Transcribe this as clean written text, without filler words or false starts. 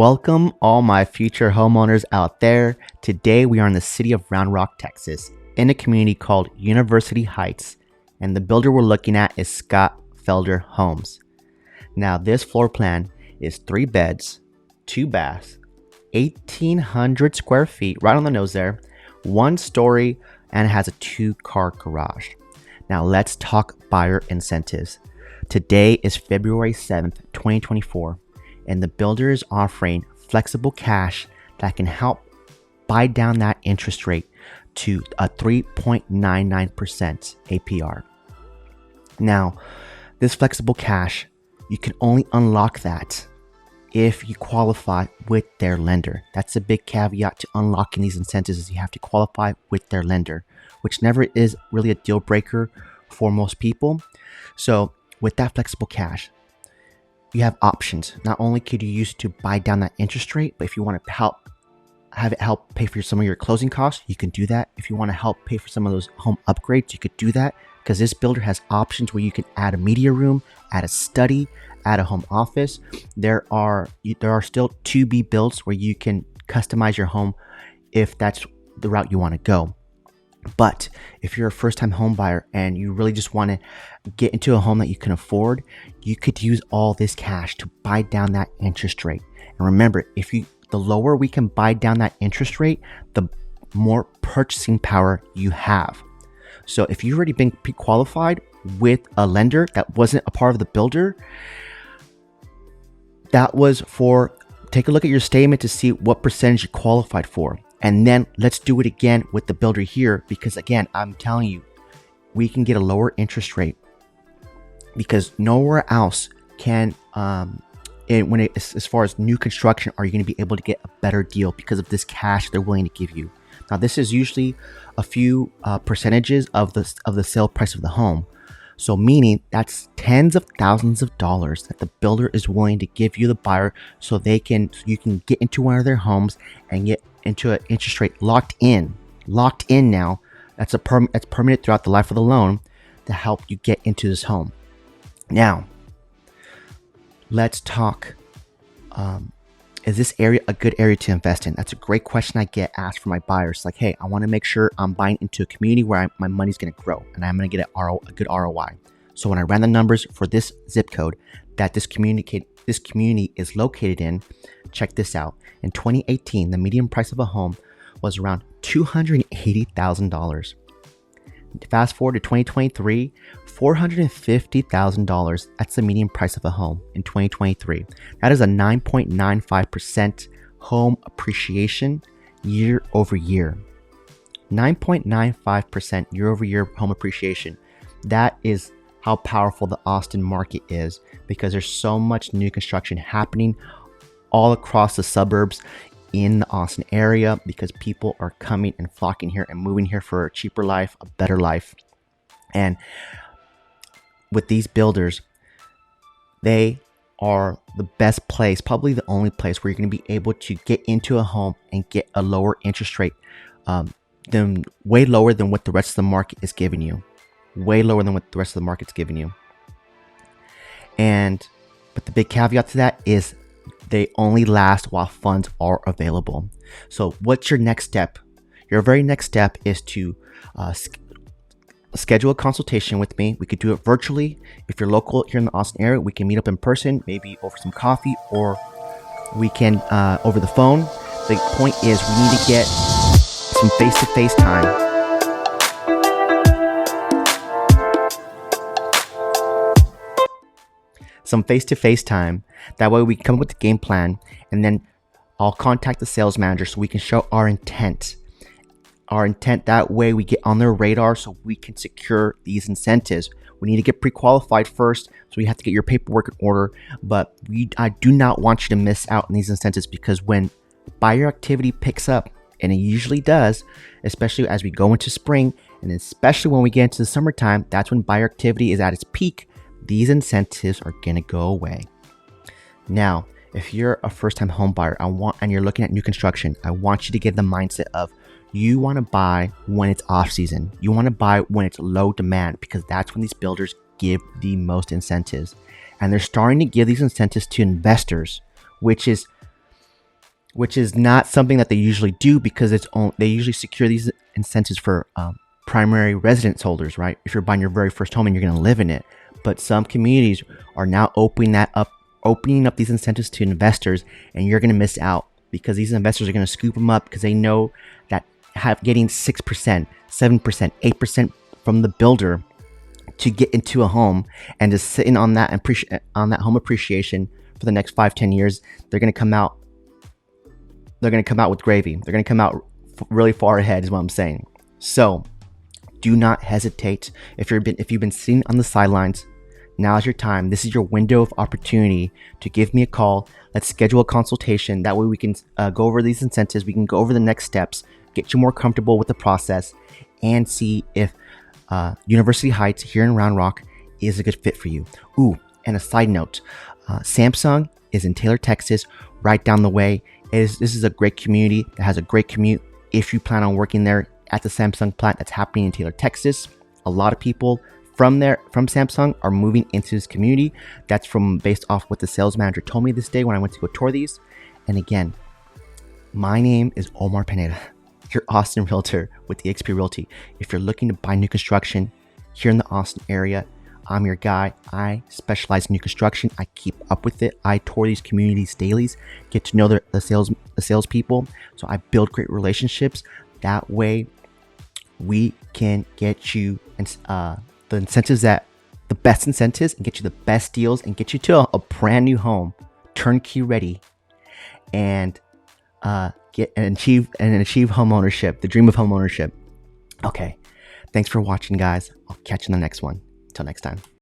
Welcome, all my future homeowners out there. Today, we are in the city of Round Rock, Texas, in a community called University Heights, and the builder we're looking at is Scott Felder Homes. Now, this floor plan is 3 beds, 2 baths, 1,800 square feet, right on the nose there, 1 story, and it has a 2-car garage. Now, let's talk buyer incentives. Today is February 7th, 2024. And the builder is offering flexible cash that can help buy down that interest rate to a 3.99% APR. Now, this flexible cash, you can only unlock that if you qualify with their lender. That's a big caveat to unlocking these incentives, is you have to qualify with their lender, which never is really a deal breaker for most people. So with that flexible cash, you have options. Not only could you use to buy down that interest rate, but if you want to have it help pay for some of your closing costs, you can do that. If you want to help pay for some of those home upgrades, you could do that, because this builder has options where you can add a media room, add a study, add a home office. There are still to be builds where you can customize your home if that's the route you want to go. But if you're a first-time home buyer and you really just want to get into a home that you can afford, you could use all this cash to buy down that interest rate. And remember, the lower we can buy down that interest rate, the more purchasing power you have. So if you've already been pre-qualified with a lender that wasn't a part of the builder, that was take a look at your statement to see what percentage you qualified for. And then let's do it again with the builder here, because again, I'm telling you, we can get a lower interest rate because nowhere else can, as far as new construction, are you going to be able to get a better deal because of this cash they're willing to give you. Now, this is usually a few percentages of the sale price of the home. So meaning that's tens of thousands of dollars that the builder is willing to give you, the buyer, so you can get into one of their homes and get into an interest rate locked in now. That's permanent throughout the life of the loan to help you get into this home. Now, let's talk. Is this area a good area to invest in? That's a great question I get asked from my buyers. Like, hey, I want to make sure I'm buying into a community where my money's going to grow and I'm going to get a good ROI. So when I ran the numbers for this zip code that this community is located in, check this out. In 2018, the median price of a home was around $280,000. Fast forward to 2023, $450,000. That's the median price of a home in 2023. That is a 9.95% home appreciation year over year. 9.95% year over year home appreciation. That is how powerful the Austin market is, because there's so much new construction happening all across the suburbs in the Austin area, because people are coming and flocking here and moving here for a cheaper life, a better life. And with these builders, they are the best place, probably the only place where you're going to be able to get into a home and get a lower interest rate, way lower than what the rest of the market is giving you. Way lower than what the rest of the market's giving you. But the big caveat to that is they only last while funds are available. So what's your next step? Your very next step is to schedule a consultation with me. We could do it virtually. If you're local here in the Austin area, we can meet up in person, maybe over some coffee, or we can over the phone. The point is, we need to get some face-to-face time. Some face-to-face time. That way we can come up with the game plan, and then I'll contact the sales manager so we can show our intent. That way we get on their radar so we can secure these incentives. We need to get pre-qualified first, so we have to get your paperwork in order. But I do not want you to miss out on these incentives, because when buyer activity picks up, and it usually does, especially as we go into spring, and especially when we get into the summertime, that's when buyer activity is at its peak. These incentives are going to go away. Now, if you're a first-time home buyer and you're looking at new construction, I want you to get the mindset of, you want to buy when it's off season. You want to buy when it's low demand, because that's when these builders give the most incentives. And they're starting to give these incentives to investors, which is which is not something that they usually do because they usually secure these incentives for primary residence holders, right? If you're buying your very first home and you're going to live in it. But some communities are now opening up these incentives to investors, and you're going to miss out because these investors are going to scoop them up because they know that getting 6%, 7%, 8% from the builder to get into a home and just sitting on that home appreciation for the next 5-10 years, they're going to come out with gravy. They're going to come out really far ahead is what I'm saying. So do not hesitate. If you've been sitting on the sidelines, now's your time. This is your window of opportunity to give me a call. Let's schedule a consultation. That way we can go over these incentives. We can go over the next steps, get you more comfortable with the process, and see if University Heights here in Round Rock is a good fit for you. Ooh, and a side note, Samsung is in Taylor, Texas, right down the way. This is a great community that has a great commute. If you plan on working there at the Samsung plant that's happening in Taylor, Texas, a lot of people from Samsung are moving into this community. That's based off what the sales manager told me this day when I went to go tour these. And again, my name is Omar Pineda, your Austin realtor with eXp Realty. If you're looking to buy new construction here in the Austin area, I'm your guy. I specialize in new construction. I keep up with it. I tour these communities daily, get to know the salespeople. So I build great relationships. That way, we can get you the best incentives, and get you the best deals, and get you to a brand new home, turnkey ready, and achieve home ownership, the dream of home ownership. Okay, thanks for watching, guys. I'll catch you in the next one. Until next time.